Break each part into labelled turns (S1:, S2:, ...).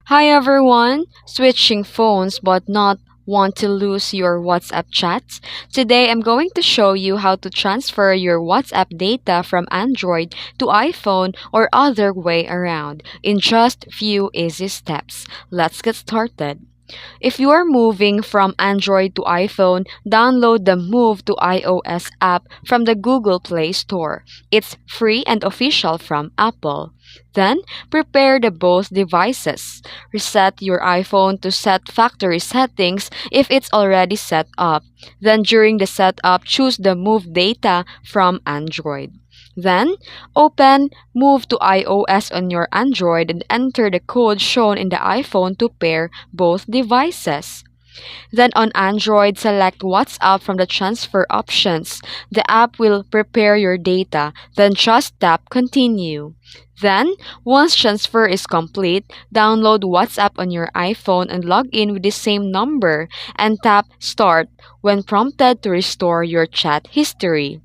S1: Hi everyone! Switching phones but not want to lose your WhatsApp chats? Today I'm going to show you how to transfer your WhatsApp data from Android to iPhone or other way around in just few easy steps. Let's get started. If you are moving from Android to iPhone, download the Move to iOS app from the Google Play Store. It's free and official from Apple. Then, prepare the both devices. Reset your iPhone to set factory settings if it's already set up. Then, during the setup, choose the Move data from Android. Then, open Move to iOS on your Android and enter the code shown in the iPhone to pair both devices. Then on Android, select WhatsApp from the transfer options. The app will prepare your data, then just tap Continue. Then, once transfer is complete, download WhatsApp on your iPhone and log in with the same number and tap Start when prompted to restore your chat history.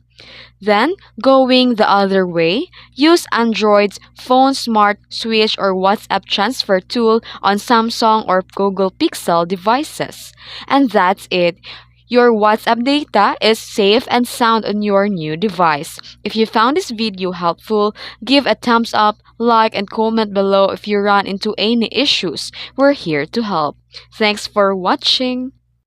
S1: Then, going the other way, use Android's Phone Smart Switch or WhatsApp transfer tool on Samsung or Google Pixel devices. And that's it. Your WhatsApp data is safe and sound on your new device. If you found this video helpful, give a thumbs up, like, and comment below if you run into any issues. We're here to help. Thanks for watching.